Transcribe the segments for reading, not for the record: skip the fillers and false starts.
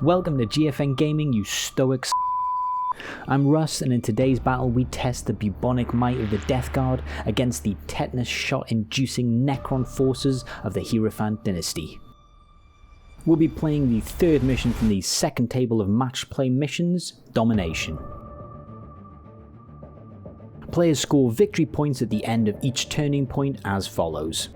Welcome to GFN Gaming, you stoics. I'm Russ, and in today's battle we test the bubonic might of the Death Guard against the tetanus shot inducing Necron forces of the Hierophant dynasty. We'll be playing the third mission from the second table of match play missions, Domination. Players score victory points at the end of each turning point as follows.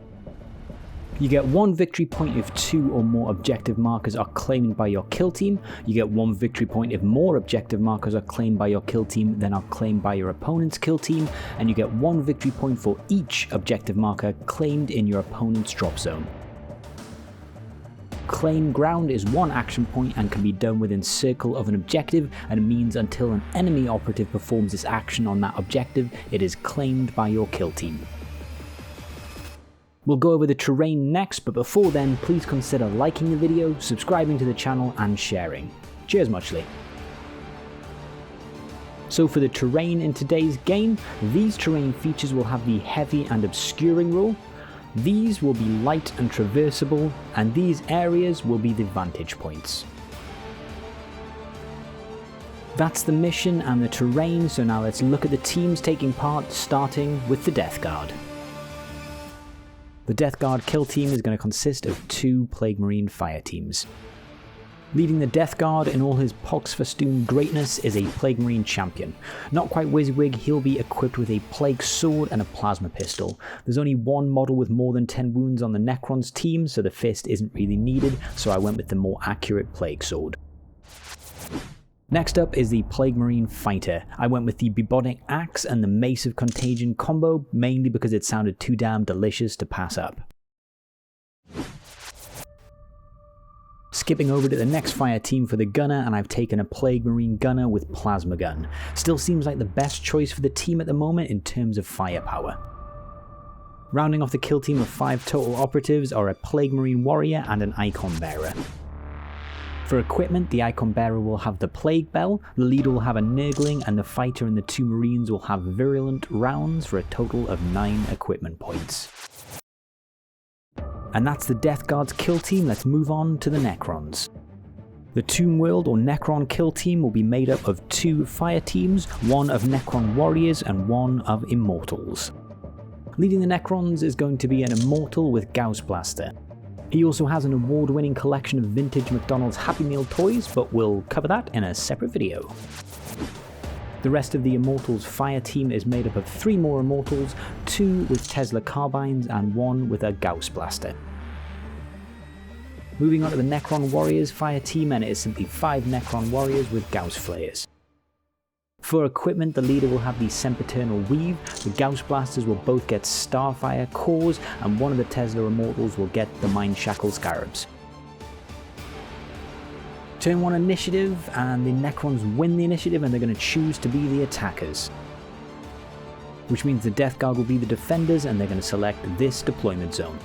You get 1 victory point if 2 or more objective markers are claimed by your kill team. You get 1 victory point if more objective markers are claimed by your kill team than are claimed by your opponent's kill team. And you get 1 victory point for each objective marker claimed in your opponent's drop zone. Claim ground is 1 action point and can be done within circle of an objective, and it means until an enemy operative performs this action on that objective, it is claimed by your kill team. We'll go over the terrain next, but before then, please consider liking the video, subscribing to the channel, and sharing. Cheers muchly. So for the terrain in today's game, these terrain features will have the heavy and obscuring rule, these will be light and traversable, and these areas will be the vantage points. That's the mission and the terrain, so now let's look at the teams taking part, starting with the Death Guard. The Death Guard kill team is going to consist of 2 Plague Marine fire teams. Leading the Death Guard in all his pox-festooned greatness is a Plague Marine champion. Not quite WYSIWYG, he'll be equipped with a Plague Sword and a Plasma Pistol. There's only 1 model with more than 10 wounds on the Necron's team, so the fist isn't really needed, so I went with the more accurate Plague Sword. Next up is the Plague Marine Fighter. I went with the Bubotic Axe and the Mace of Contagion combo, mainly because it sounded too damn delicious to pass up. Skipping over to the next fire team for the Gunner, and I've taken a Plague Marine Gunner with Plasma Gun. Still seems like the best choice for the team at the moment in terms of firepower. Rounding off the kill team of 5 total operatives are a Plague Marine Warrior and an Icon Bearer. For equipment, the Icon Bearer will have the Plague Bell, the leader will have a Nurgling, and the fighter and the 2 Marines will have Virulent rounds for a total of 9 equipment points. And that's the Death Guard's kill team. Let's move on to the Necrons. The Tomb World or Necron kill team will be made up of 2 fire teams, 1 of Necron Warriors and 1 of Immortals. Leading the Necrons is going to be an Immortal with Gauss Blaster. He also has an award-winning collection of vintage McDonald's Happy Meal toys, but we'll cover that in a separate video. The rest of the Immortals fire team is made up of 3 more Immortals, 2 with Tesla carbines and 1 with a Gauss blaster. Moving on to the Necron Warriors fire team, and it is simply 5 Necron Warriors with Gauss flares. For equipment, the leader will have the Sempiturnal Weave, the Gauss blasters will both get Starfire cores, and one of the Tesla Immortals will get the Mind Shackle Scarabs. Turn 1 initiative, and the Necrons win the initiative and they're going to choose to be the attackers. Which means the Death Guard will be the defenders and they're going to select this deployment zone.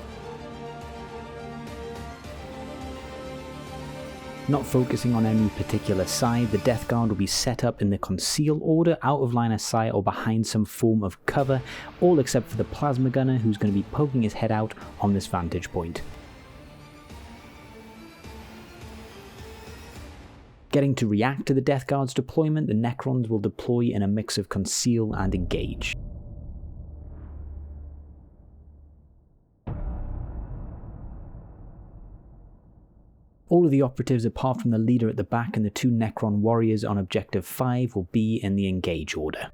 Not focusing on any particular side, the Death Guard will be set up in the conceal order, out of line of sight or behind some form of cover, all except for the Plasma Gunner who's going to be poking his head out on this vantage point. Getting to react to the Death Guard's deployment, the Necrons will deploy in a mix of conceal and engage. All of the operatives apart from the leader at the back and the 2 Necron Warriors on Objective 5 will be in the engage order.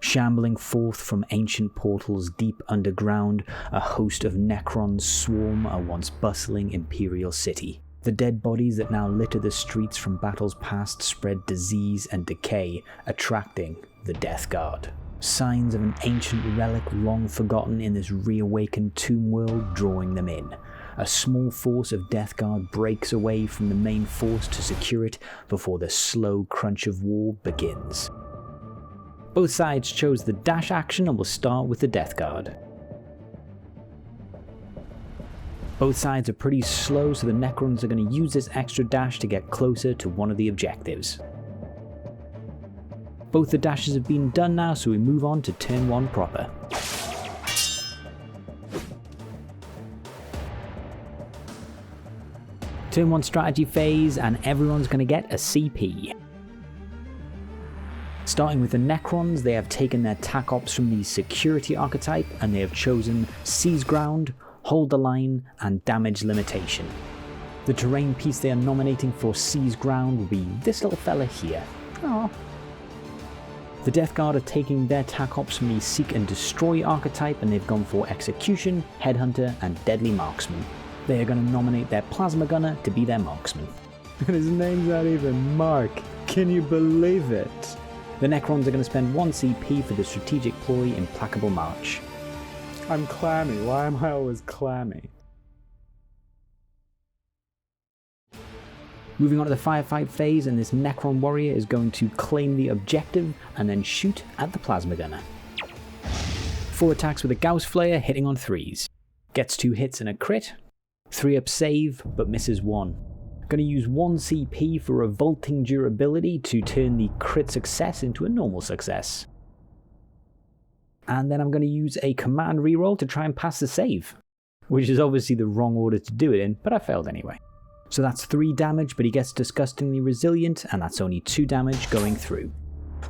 Shambling forth from ancient portals deep underground, a host of Necrons swarm a once bustling Imperial city. The dead bodies that now litter the streets from battles past spread disease and decay, attracting the Death Guard. Signs of an ancient relic long forgotten in this reawakened tomb world drawing them in. A small force of Death Guard breaks away from the main force to secure it before the slow crunch of war begins. Both sides chose the dash action and will start with the Death Guard. Both sides are pretty slow, so the Necrons are going to use this extra dash to get closer to one of the objectives. Both the dashes have been done now, so we move on to turn 1 proper. Turn 1 strategy phase, and everyone's going to get a CP. Starting with the Necrons, they have taken their tac ops from the security archetype, and they have chosen Seize Ground, Hold the Line, and Damage Limitation. The terrain piece they are nominating for Seize Ground will be this little fella here. Aww. The Death Guard are taking their tac ops from the Seek and Destroy archetype, and they've gone for Execution, Headhunter, and Deadly Marksman. They are going to nominate their Plasma Gunner to be their marksman. And his name's not even Mark. Can you believe it? The Necrons are going to spend 1 CP for the strategic ploy Implacable March. I'm clammy. Why am I always clammy? Moving on to the firefight phase, and this Necron warrior is going to claim the objective and then shoot at the Plasma Gunner. 4 attacks with a Gauss Flare, hitting on 3s. Gets 2 hits and a crit. 3-up save, but misses 1. Going to use 1 CP for Revolting Durability to turn the crit success into a normal success. And then I'm going to use a command reroll to try and pass the save, which is obviously the wrong order to do it in, but I failed anyway. So that's 3 damage, but he gets Disgustingly Resilient, and that's only 2 damage going through.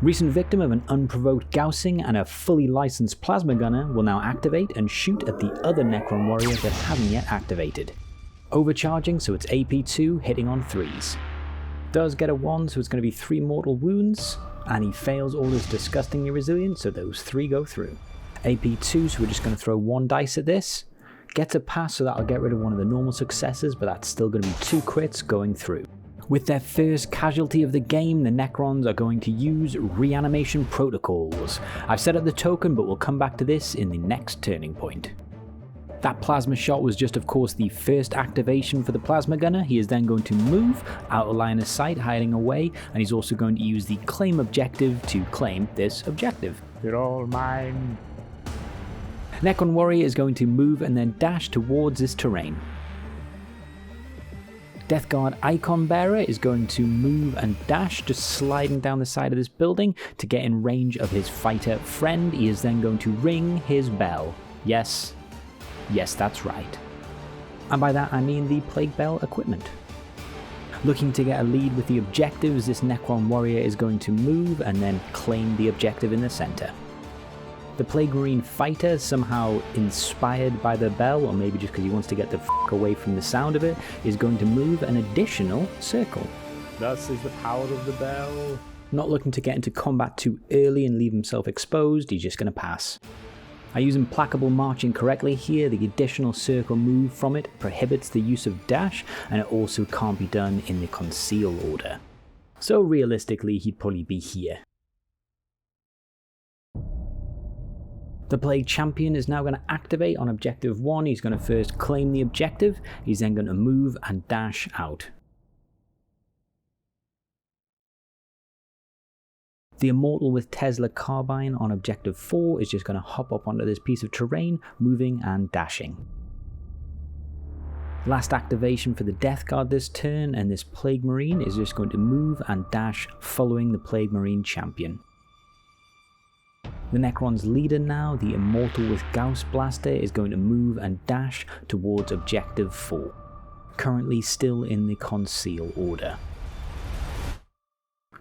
Recent victim of an unprovoked Gaussing and a fully licensed Plasma Gunner will now activate and shoot at the other Necron warrior that haven't yet activated. Overcharging, so it's AP2, hitting on 3s. Does get a 1, so it's going to be 3 mortal wounds, and he fails all his Disgustingly Resilient, so those 3 go through. AP2, so we're just going to throw 1 dice at this. Gets a pass, so that'll get rid of one of the normal successes, but that's still going to be 2 crits going through. With their first casualty of the game, the Necrons are going to use Reanimation Protocols. I've set up the token, but we'll come back to this in the next turning point. That plasma shot was just, of course, the first activation for the Plasma Gunner. He is then going to move out of line of sight, hiding away, and he's also going to use the claim objective to claim this objective. You're all mine. Necron Warrior is going to move and then dash towards this terrain. Death Guard Icon Bearer is going to move and dash, just sliding down the side of this building to get in range of his fighter friend. He is then going to ring his bell. Yes, that's right. And by that I mean the Plague Bell equipment. Looking to get a lead with the objectives, this Necron Warrior is going to move and then claim the objective in the center. The Plague Marine Fighter, somehow inspired by the bell, or maybe just because he wants to get the f*** away from the sound of it, is going to move an additional circle. Thus is the power of the bell. Not looking to get into combat too early and leave himself exposed, he's just going to pass. I use Implacable March incorrectly here. The additional circle move from it prohibits the use of dash, and it also can't be done in the conceal order. So realistically, he'd probably be here. The Plague Champion is now going to activate on objective 1. He's going to first claim the objective. He's then going to move and dash out. The Immortal with Tesla Carbine on objective 4 is just going to hop up onto this piece of terrain, moving and dashing. Last activation for the Death Guard this turn, and this Plague Marine is just going to move and dash following the Plague Marine Champion. The Necron's leader now, the Immortal with Gauss Blaster, is going to move and dash towards objective 4. Currently still in the conceal order.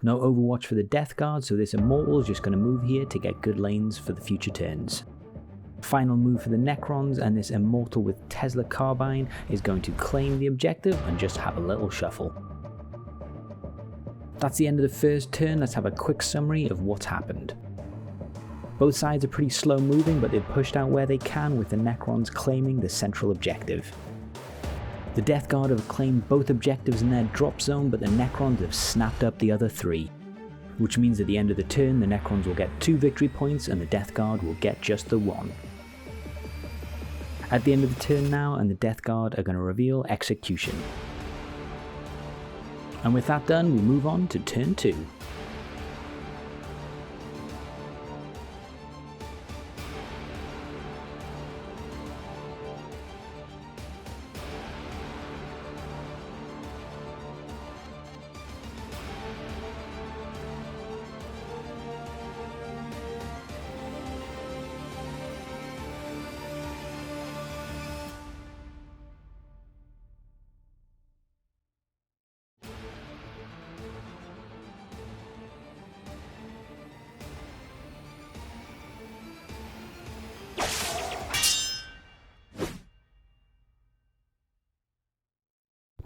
No Overwatch for the Death Guard, so this Immortal is just going to move here to get good lanes for the future turns. Final move for the Necrons, and this Immortal with Tesla Carbine is going to claim the objective and just have a little shuffle. That's the end of the first turn. Let's have a quick summary of what's happened. Both sides are pretty slow moving, but they've pushed out where they can, with the Necrons claiming the central objective. The Death Guard have claimed both objectives in their drop zone, but the Necrons have snapped up the other 3. Which means at the end of the turn, the Necrons will get 2 victory points and the Death Guard will get just the 1. At the end of the turn now, and the Death Guard are going to reveal Execution. And with that done, we move on to turn 2.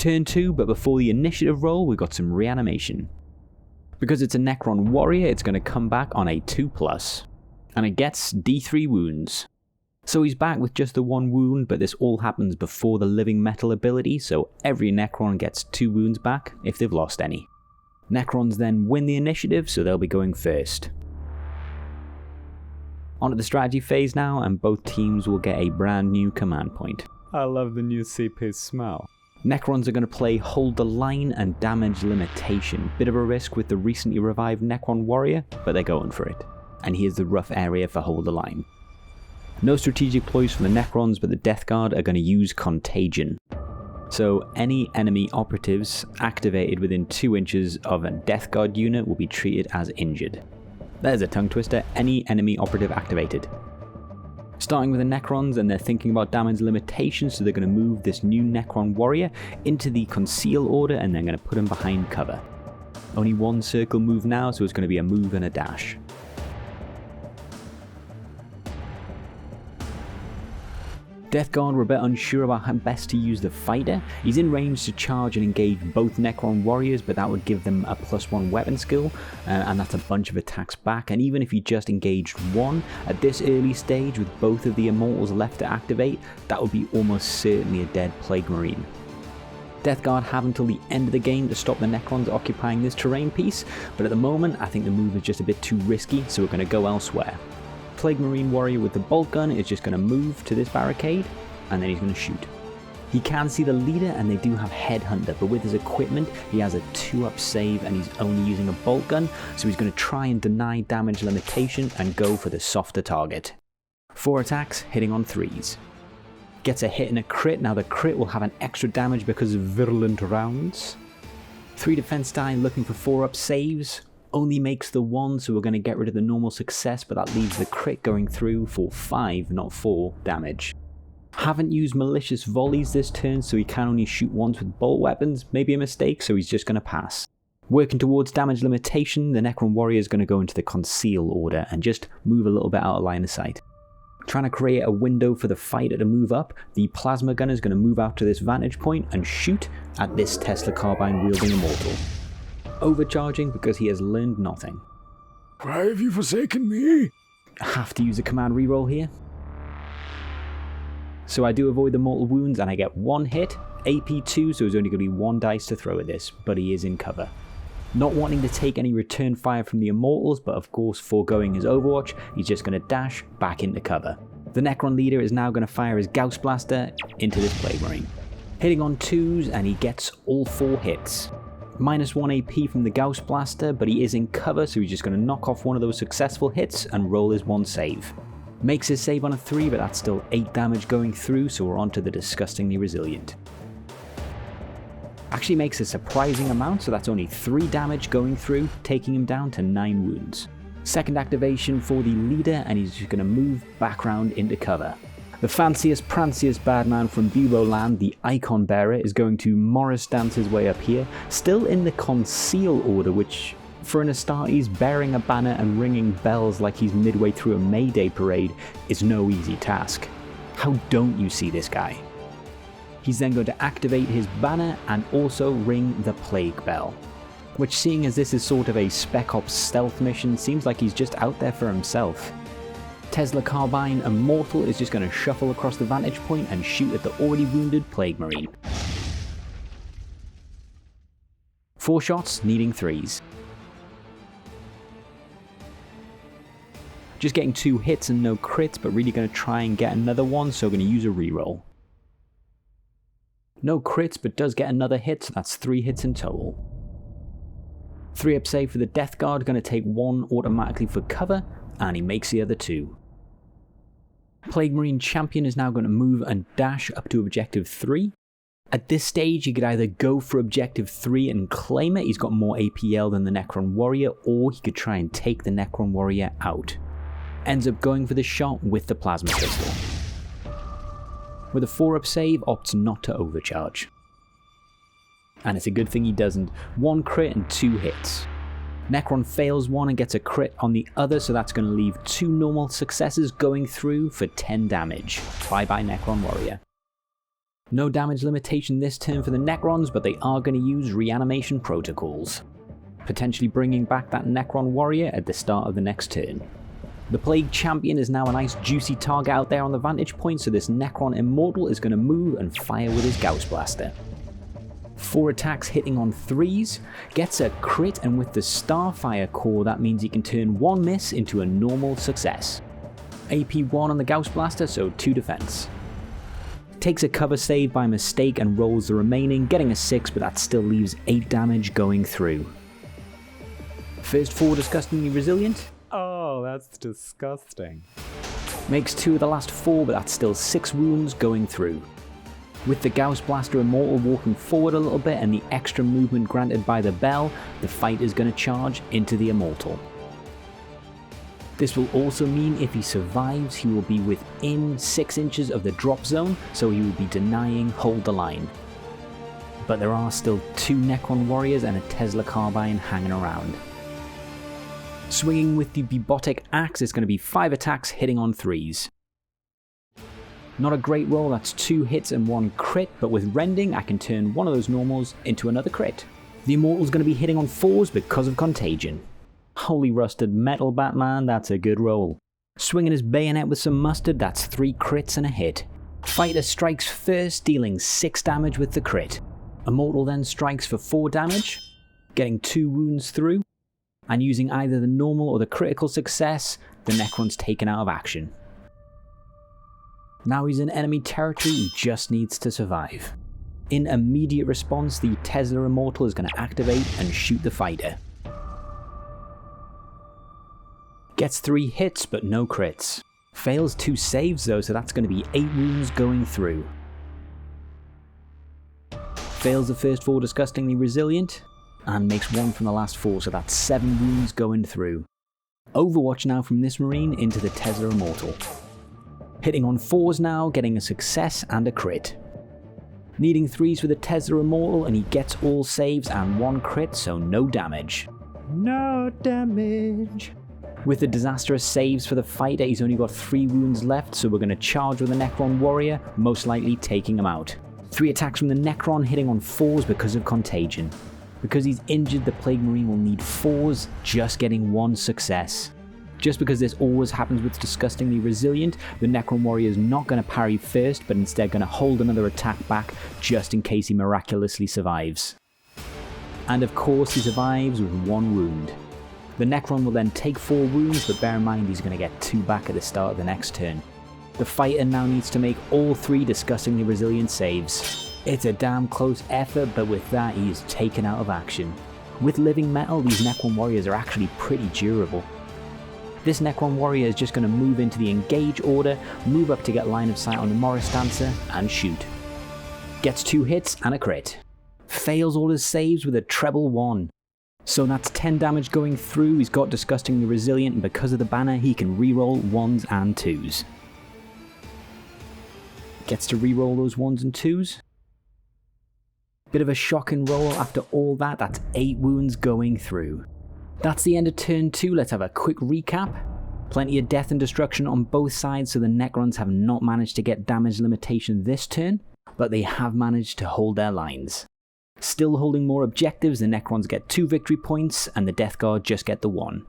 Turn 2, but before the initiative roll, we've got some reanimation. Because it's a Necron warrior, it's going to come back on a 2+, and it gets D3 wounds. So he's back with just the 1 wound, but this all happens before the living metal ability, so every Necron gets 2 wounds back if they've lost any. Necrons then win the initiative, so they'll be going first. Onto the strategy phase now, and both teams will get a brand new command point. I love the new CP smell. Necrons are going to play Hold the Line and Damage Limitation. Bit of a risk with the recently revived Necron warrior, but they're going for it. And here's the rough area for Hold the Line. No strategic ploys from the Necrons, but the Death Guard are going to use Contagion. So any enemy operatives activated within 2 inches of a Death Guard unit will be treated as injured. There's a tongue twister, any enemy operative activated. Starting with the Necrons, and they're thinking about damage limitations, so they're going to move this new Necron warrior into the Conceal order, and they're going to put him behind cover. Only 1 circle move now, so it's going to be a move and a dash. Death Guard were a bit unsure about how best to use the fighter. He's in range to charge and engage both Necron warriors, but that would give them a +1 weapon skill, and that's a bunch of attacks back. And even if he just engaged 1, at this early stage with both of the Immortals left to activate, that would be almost certainly a dead Plague Marine. Death Guard have until the end of the game to stop the Necrons occupying this terrain piece, but at the moment I think the move is just a bit too risky, so we're going to go elsewhere. Plague Marine warrior with the Boltgun is just going to move to this barricade, and then he's going to shoot. He can see the leader, and they do have Headhunter, but with his equipment he has a 2-up save and he's only using a Boltgun, so he's going to try and deny damage limitation and go for the softer target. 4 attacks, hitting on 3s. Gets a hit and a crit. Now the crit will have an extra damage because of Virulent rounds. 3 defense die looking for 4-up saves. Only makes the 1, so we're going to get rid of the normal success, but that leaves the crit going through for 5, not 4, damage. Haven't used malicious volleys this turn, so he can only shoot once with bolt weapons. Maybe a mistake, so he's just going to pass. Working towards damage limitation, the Necron warrior is going to go into the Conceal order and just move a little bit out of line of sight. Trying to create a window for the fighter to move up, the Plasma Gunner is going to move out to this vantage point and shoot at this Tesla Carbine wielding Immortal. Overcharging because he has learned nothing. Why have you forsaken me? I have to use a command reroll here. So I do avoid the mortal wounds and I get 1 hit, AP 2, so there's only going to be 1 dice to throw at this, but he is in cover. Not wanting to take any return fire from the Immortals, but of course foregoing his Overwatch, he's just going to dash back into cover. The Necron leader is now going to fire his Gauss Blaster into this Plague Marine. Hitting on 2s, and he gets all 4 hits. -1 AP from the Gauss Blaster, but he is in cover, so he's just going to knock off one of those successful hits and roll his 1 save. Makes his save on a 3, but that's still 8 damage going through, so we're on to the Disgustingly Resilient. Actually makes a surprising amount, so that's only 3 damage going through, taking him down to 9 wounds. Second activation for the leader, and he's just going to move back round into cover. The fanciest, pranciest badman from Buboland, the Icon Bearer, is going to Morris dance his way up here, still in the Conceal order, which, for an Astartes bearing a banner and ringing bells like he's midway through a May Day parade, is no easy task. How don't you see this guy? He's then going to activate his banner and also ring the Plague Bell, which, seeing as this is sort of a Spec Ops stealth mission, seems like he's just out there for himself. Tesla Carbine Immortal is just going to shuffle across the vantage point and shoot at the already wounded Plague Marine. 4 shots, needing 3s. Just getting 2 hits and no crits, but really going to try and get another one, so going to use a reroll. No crits, but does get another hit, so that's 3 hits in total. 3-up save for the Death Guard, going to take 1 automatically for cover, and he makes the other 2. Plague Marine Champion is now going to move and dash up to Objective 3. At this stage, he could either go for Objective 3 and claim it, he's got more APL than the Necron Warrior, or he could try and take the Necron Warrior out. Ends up going for the shot with the Plasma Pistol. With a 4-up save, opts not to overcharge. And it's a good thing he doesn't. 1 crit and 2 hits. Necron fails 1 and gets a crit on the other, so that's going to leave 2 normal successes going through for 10 damage. Bye bye Necron Warrior. No damage limitation this turn for the Necrons, but they are going to use reanimation protocols, potentially bringing back that Necron warrior at the start of the next turn. The Plague Champion is now a nice juicy target out there on the vantage point, so this Necron Immortal is going to move and fire with his Gauss Blaster. 4 attacks hitting on 3s, gets a crit, and with the Starfire core that means he can turn 1 miss into a normal success. AP 1 on the Gauss Blaster, so 2 defense. Takes a cover save by mistake and rolls the remaining, getting a 6, but that still leaves 8 damage going through. First 4 disgustingly resilient. Oh, that's disgusting. Makes 2 of the last 4, but that's still 6 wounds going through. With the Gauss Blaster Immortal walking forward a little bit and the extra movement granted by the bell, the fight is going to charge into the Immortal. This will also mean if he survives, he will be within 6 inches of the drop zone, so he will be denying hold the line. But there are still 2 Necron warriors and a Tesla carbine hanging around. Swinging with the Bubotic axe is going to be 5 attacks hitting on 3s. Not a great roll, that's 2 hits and 1 crit, but with Rending I can turn one of those normals into another crit. The Immortal's going to be hitting on 4s because of Contagion. Holy rusted metal, Batman, that's a good roll. Swinging his Bayonet with some mustard, that's 3 crits and a hit. Fighter strikes first, dealing 6 damage with the crit. Immortal then strikes for 4 damage, getting 2 wounds through, and using either the normal or the critical success, the Necron's taken out of action. Now he's in enemy territory, he just needs to survive. In immediate response, the Tesla Immortal is going to activate and shoot the fighter. Gets 3 hits but no crits. Fails 2 saves though, so that's going to be 8 wounds going through. Fails the first 4 disgustingly resilient, and makes 1 from the last 4, so that's 7 wounds going through. Overwatch now from this Marine into the Tesla Immortal. Hitting on 4s now, getting a success and a crit. Needing 3s for the Tesla Immortal, and he gets all saves and 1 crit, so no damage. No damage. With the disastrous saves for the fighter, he's only got 3 wounds left, so we're going to charge with the Necron warrior, most likely taking him out. 3 attacks from the Necron hitting on 4s because of Contagion. Because he's injured, the Plague Marine will need 4s, just getting 1 success. Just because this always happens with disgustingly resilient, the Necron warrior is not going to parry first, but instead going to hold another attack back just in case he miraculously survives. And of course he survives with 1 wound. The Necron will then take 4 wounds, but bear in mind he's going to get 2 back at the start of the next turn. The fighter now needs to make all 3 disgustingly resilient saves. It's a damn close effort, but with that he is taken out of action. With living metal, these Necron warriors are actually pretty durable. This Necron warrior is just going to move into the engage order, move up to get line of sight on the Morris Dancer, and shoot. Gets 2 hits and a crit. Fails all his saves with a treble 1. So that's 10 damage going through, he's got disgustingly resilient, and because of the banner he can reroll 1s and 2s. Gets to reroll those 1s and 2s. Bit of a shocking roll after all that, that's 8 wounds going through. That's the end of turn 2, let's have a quick recap. Plenty of death and destruction on both sides, so the Necrons have not managed to get damage limitation this turn, but they have managed to hold their lines. Still holding more objectives, the Necrons get 2 victory points, and the Death Guard just get the 1.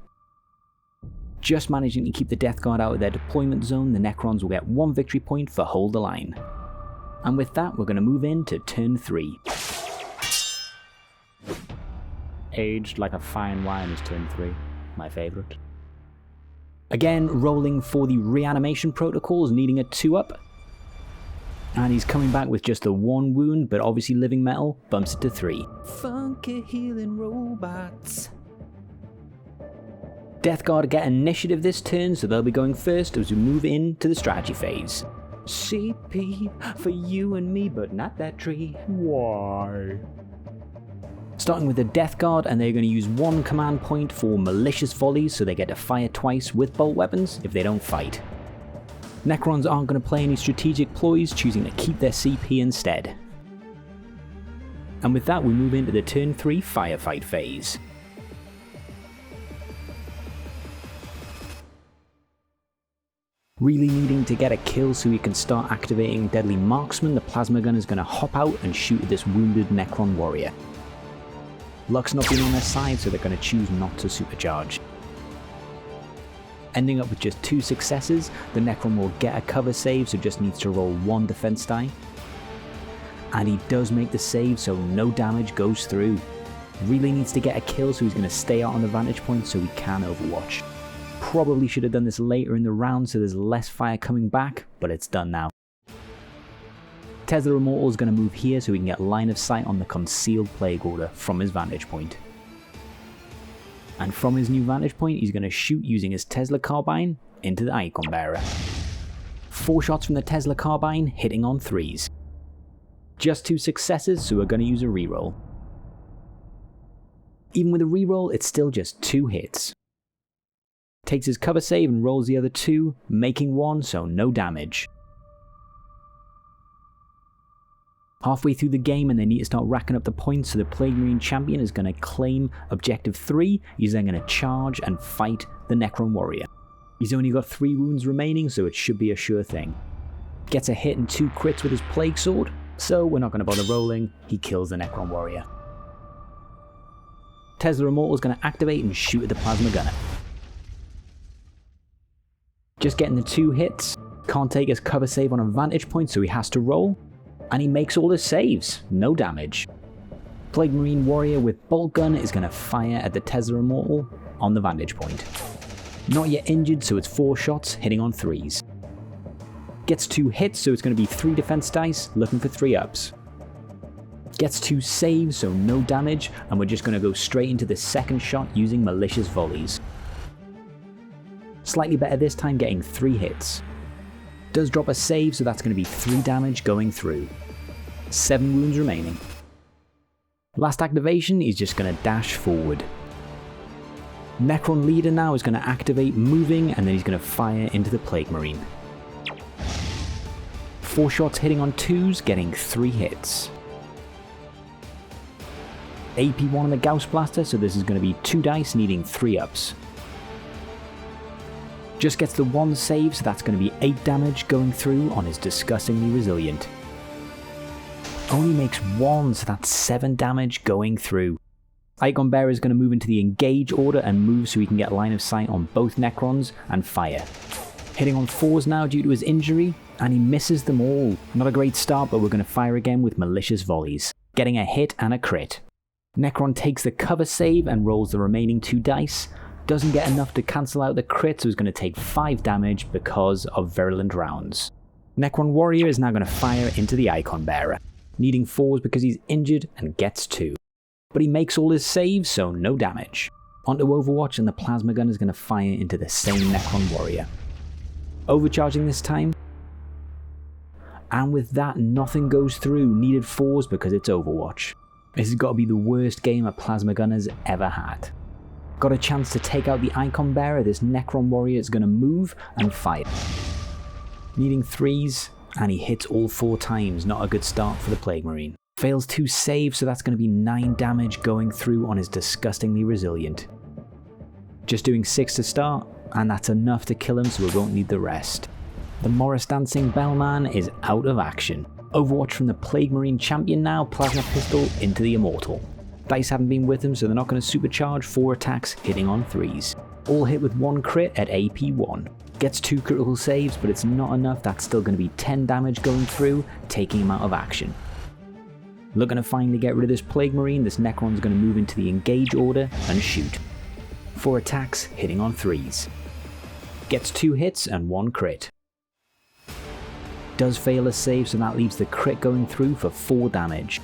Just managing to keep the Death Guard out of their deployment zone, the Necrons will get 1 victory point for hold the line. And with that, we're going to move into turn 3. Aged like a fine wine is turn 3. My favourite. Again, rolling for the reanimation protocols, needing a 2-up. And he's coming back with just the 1 wound, but obviously living metal bumps it to 3. Funky healing robots. Death Guard get initiative this turn, so they'll be going first as we move into the strategy phase. CP for you and me, but not that tree. Why? Starting with the Death Guard, and they're going to use 1 command point for malicious volleys, so they get to fire twice with bolt weapons if they don't fight. Necrons aren't going to play any strategic ploys, choosing to keep their CP instead. And with that we move into the turn 3 firefight phase. Really needing to get a kill so he can start activating Deadly Marksman, the plasma gun is going to hop out and shoot at this wounded Necron warrior. Luck's not been on their side, so they're going to choose not to supercharge. Ending up with just 2 successes, the Necron will get a cover save, so just needs to roll 1 defense die. And he does make the save, so no damage goes through. Really needs to get a kill, so he's going to stay out on the vantage point so he can overwatch. Probably should have done this later in the round so there's less fire coming back, but it's done now. Tesla Immortal is going to move here so he can get line of sight on the concealed Plague Order from his vantage point. And from his new vantage point, he's going to shoot using his Tesla Carbine into the Icon Bearer. 4 shots from the Tesla Carbine, hitting on 3s. Just 2 successes, so we're going to use a reroll. Even with a reroll, it's still just 2 hits. Takes his cover save and rolls the other 2, making 1, so no damage. Halfway through the game and they need to start racking up the points, so the Plague Marine champion is going to claim objective 3, he's then going to charge and fight the Necron warrior. He's only got 3 wounds remaining, so it should be a sure thing. Gets a hit and 2 crits with his Plague Sword, so we're not going to bother rolling, he kills the Necron warrior. Tesla Immortal is going to activate and shoot at the Plasma Gunner. Just getting the 2 hits, can't take his cover save on a vantage point, so he has to roll. And he makes all his saves, no damage. Plague Marine Warrior with Boltgun is going to fire at the Tesla Immortal on the vantage point. Not yet injured, so it's 4 shots, hitting on 3s. Gets 2 hits, so it's going to be 3 defense dice, looking for 3 ups. Gets 2 saves, so no damage, and we're just going to go straight into the second shot using Malicious Volleys. Slightly better this time, getting 3 hits. Does drop a save, so that's going to be 3 damage going through. 7 wounds remaining. Last activation, he's just going to dash forward. Necron Leader now is going to activate moving, and then he's going to fire into the Plague Marine. 4 shots hitting on 2s, getting 3 hits. AP1 on the Gauss Blaster, so this is going to be 2 dice needing 3 ups. Just gets the 1 save, so that's going to be 8 damage going through on his Disgustingly Resilient. Only makes 1, so that's 7 damage going through. Icon Bearer is going to move into the Engage order and move so he can get line of sight on both Necrons and fire. Hitting on 4s now due to his injury, and he misses them all. Not a great start, but we're going to fire again with Malicious Volleys, getting a hit and a crit. Necron takes the cover save and rolls the remaining 2 dice. Doesn't get enough to cancel out the crit, so he's going to take 5 damage because of Virulent rounds. Necron Warrior is now going to fire into the Icon Bearer, needing 4s because he's injured and gets 2. But he makes all his saves, so no damage. Onto Overwatch, and the Plasma Gun is going to fire into the same Necron Warrior. Overcharging this time. And with that, nothing goes through, needed 4s because it's Overwatch. This has got to be the worst game a Plasma Gunner's ever had. Got a chance to take out the Icon Bearer, this Necron Warrior is going to move and fire. Needing 3s, and he hits all 4 times, not a good start for the Plague Marine. Fails 2 saves, so that's going to be 9 damage going through on his Disgustingly Resilient. Just doing 6 to start, and that's enough to kill him, so we won't need the rest. The Morris Dancing Bellman is out of action. Overwatch from the Plague Marine champion now, Plasma Pistol into the Immortal. Dice haven't been with him, so they're not going to supercharge, 4 attacks hitting on 3s. All hit with 1 crit at AP1. Gets 2 critical saves, but it's not enough, that's still going to be 10 damage going through, taking him out of action. Looking to finally get rid of this Plague Marine, this Necron's going to move into the Engage order and shoot. 4 attacks hitting on 3s. Gets 2 hits and 1 crit. Does fail a save, so that leaves the crit going through for 4 damage.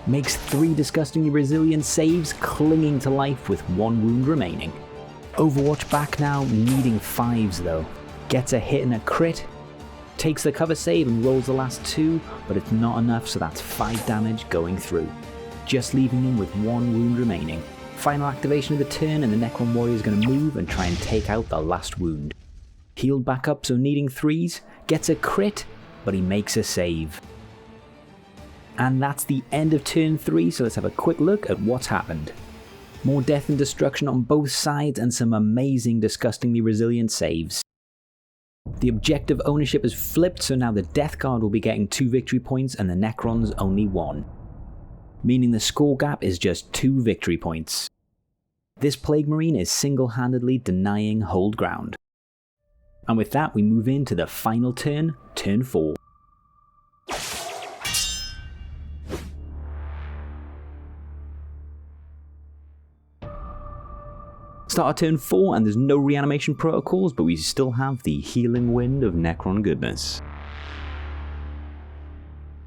Makes 3 disgustingly resilient saves, clinging to life with 1 wound remaining. Overwatch back now, needing 5s though. Gets a hit and a crit. Takes the cover save and rolls the last 2, but it's not enough, so that's 5 damage going through. Just leaving him with 1 wound remaining. Final activation of the turn, and the Necron Warrior is going to move and try and take out the last wound. Healed back up, so needing 3s. Gets a crit, but he makes a save. And that's the end of turn 3, so let's have a quick look at what's happened. More death and destruction on both sides and some amazing, disgustingly resilient saves. The objective ownership has flipped, so now the Death Guard will be getting 2 victory points and the Necrons only 1. Meaning the score gap is just 2 victory points. This Plague Marine is single-handedly denying hold ground. And with that we move into the final turn, turn 4. Start our turn 4 and there's no reanimation protocols, but we still have the healing wind of Necron goodness.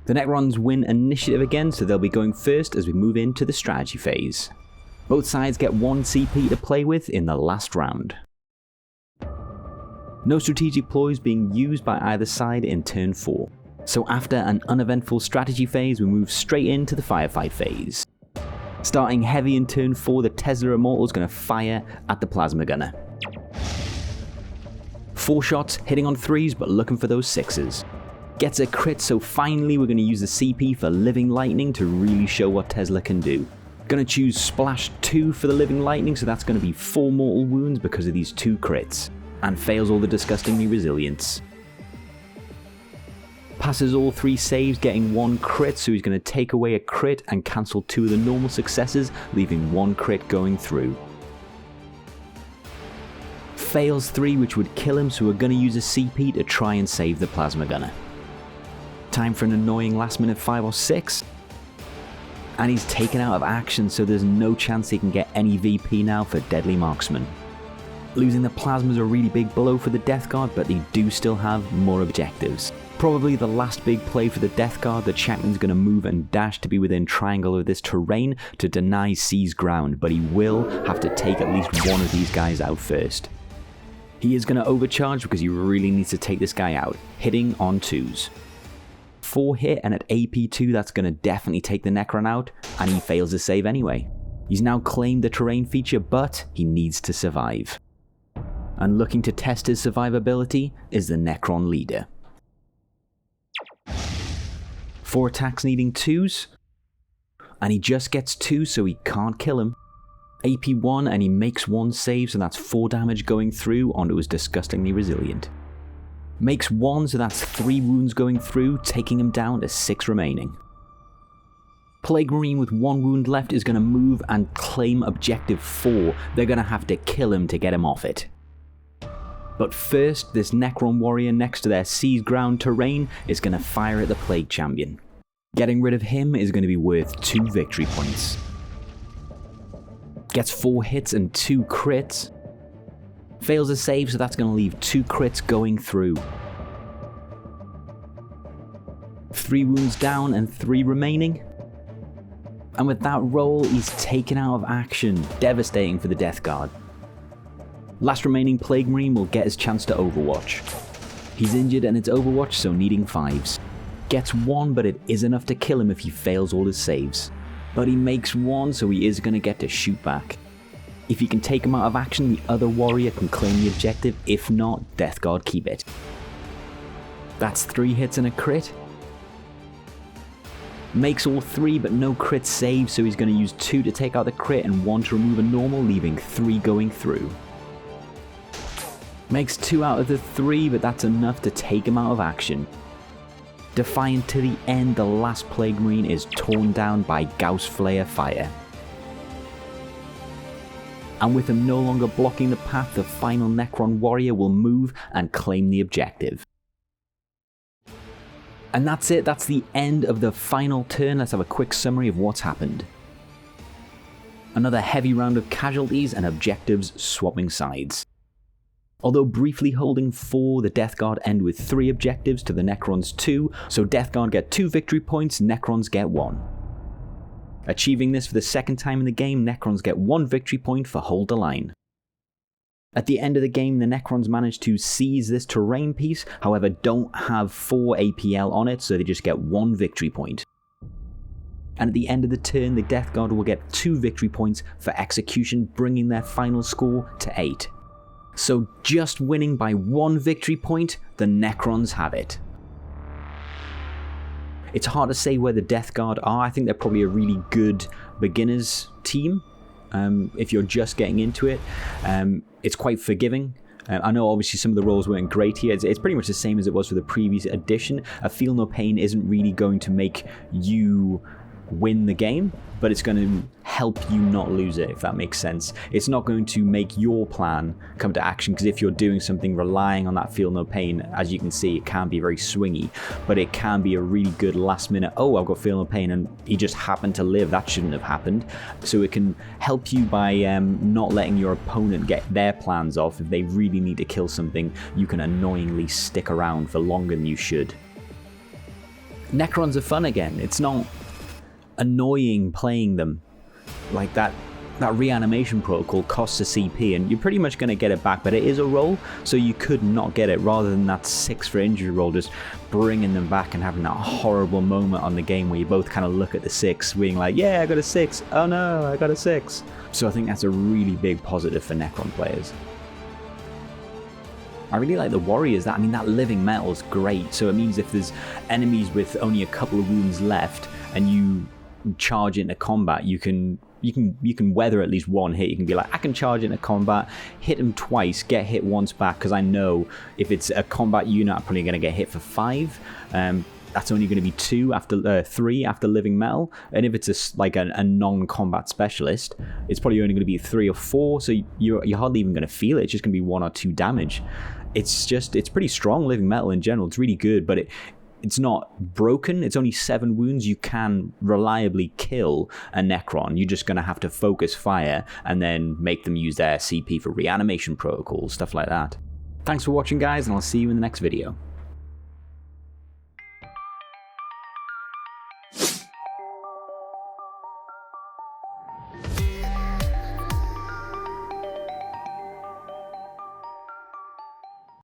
The Necrons win initiative again, so they'll be going first as we move into the strategy phase. Both sides get 1 CP to play with in the last round. No strategic ploys being used by either side in turn 4. So after an uneventful strategy phase, we move straight into the firefight phase. Starting heavy in turn 4, the Tesla Immortal is going to fire at the Plasma Gunner. 4 shots, hitting on 3s, but looking for those 6s. Gets a crit, so finally we're going to use the CP for Living Lightning to really show what Tesla can do. Going to choose Splash 2 for the Living Lightning, so that's going to be 4 mortal wounds because of these 2 crits. And fails all the disgustingly resilience. Passes all 3 saves, getting 1 crit, so he's going to take away a crit and cancel 2 of the normal successes, leaving 1 crit going through. Fails 3, which would kill him, so we're going to use a CP to try and save the Plasma Gunner. Time for an annoying last minute 5 or 6. And he's taken out of action, so there's no chance he can get any VP now for Deadly Marksman. Losing the Plasma is a really big blow for the Death Guard, but they do still have more objectives. Probably the last big play for the Death Guard, the champion's going to move and dash to be within triangle of this terrain to deny C's ground, but he will have to take at least one of these guys out first. He is going to overcharge because he really needs to take this guy out, hitting on 2s. 4 hit, and at AP2 that's going to definitely take the Necron out, and he fails to save anyway. He's now claimed the terrain feature, but he needs to survive. And looking to test his survivability is the Necron leader. 4 attacks needing 2s, and he just gets 2, so he can't kill him. AP 1 and he makes 1 save, so that's 4 damage going through onto his disgustingly resilient. Makes 1, so that's 3 wounds going through, taking him down to 6 remaining. Plague Marine with 1 wound left is going to move and claim objective 4. They're going to have to kill him to get him off it. But first, this Necron warrior next to their seized ground terrain is going to fire at the Plague Champion. Getting rid of him is going to be worth 2 victory points. Gets 4 hits and 2 crits. Fails a save, so that's going to leave 2 crits going through. 3 wounds down and 3 remaining. And with that roll, he's taken out of action, devastating for the Death Guard. Last remaining Plague Marine will get his chance to Overwatch. He's injured and it's Overwatch, so needing 5s. Gets 1, but it is enough to kill him if he fails all his saves. But he makes 1, so he is going to get to shoot back. If he can take him out of action, the other warrior can claim the objective. If not, Death Guard keep it. That's 3 hits and a crit. Makes all 3, but no crit saves, so he's going to use 2 to take out the crit and 1 to remove a normal, leaving 3 going through. Makes 2 out of the 3, but that's enough to take him out of action. Defiant to the end, the last Plague Marine is torn down by Gauss Flare Fire. And with him no longer blocking the path, the final Necron warrior will move and claim the objective. And that's it, that's the end of the final turn. Let's have a quick summary of what's happened. Another heavy round of casualties and objectives swapping sides. Although briefly holding 4, the Death Guard end with 3 objectives to the Necrons 2, so Death Guard get 2 victory points, Necrons get 1. Achieving this for the second time in the game, Necrons get 1 victory point for hold the line. At the end of the game, the Necrons manage to seize this terrain piece, however don't have 4 APL on it, so they just get 1 victory point. And at the end of the turn, the Death Guard will get 2 victory points for execution, bringing their final score to 8. So just winning by 1 victory point, the Necrons have it. It's hard to say where the Death Guard are. I think they're probably a really good beginners team. if you're just getting into it. It's quite forgiving. I know obviously some of the rolls weren't great here. It's pretty much the same as it was for the previous edition. A Feel No Pain isn't really going to make you win the game, but it's going to help you not lose it, if that makes sense. It's not going to make your plan come to action, because if you're doing something relying on that Feel No Pain, as you can see, it can be very swingy, but it can be a really good last minute, oh, I've got Feel No Pain and he just happened to live, that shouldn't have happened. So it can help you by not letting your opponent get their plans off. If they really need to kill something, you can annoyingly stick around for longer than you should. Necrons are fun again. It's not annoying playing them. Like that reanimation protocol costs a CP and you're pretty much going to get it back, but it is a roll, so you could not get it, rather than that 6 for injury roll, just bringing them back and having that horrible moment on the game where you both kind of look at the 6 being like, yeah, I got a 6, oh no, I got a 6. So I think that's a really big positive for Necron players. I really like the warriors. That living metal is great, so it means if there's enemies with only a couple of wounds left and you charge into combat, you can weather at least one hit. You can be like, I can charge into combat, hit him twice, get hit once back, because I know if it's a combat unit, I'm probably going to get hit for 5. That's only going to be 2 after 3 after living metal, and if it's a non-combat specialist, it's probably only going to be 3 or 4. So you're hardly even going to feel it. It's just going to be 1 or 2 damage. It's pretty strong, living metal in general. It's really good, but it's not broken. It's only 7 wounds. You can reliably kill a Necron. You're just going to have to focus fire and then make them use their CP for reanimation protocols, stuff like that. Thanks for watching, guys, and I'll see you in the next video.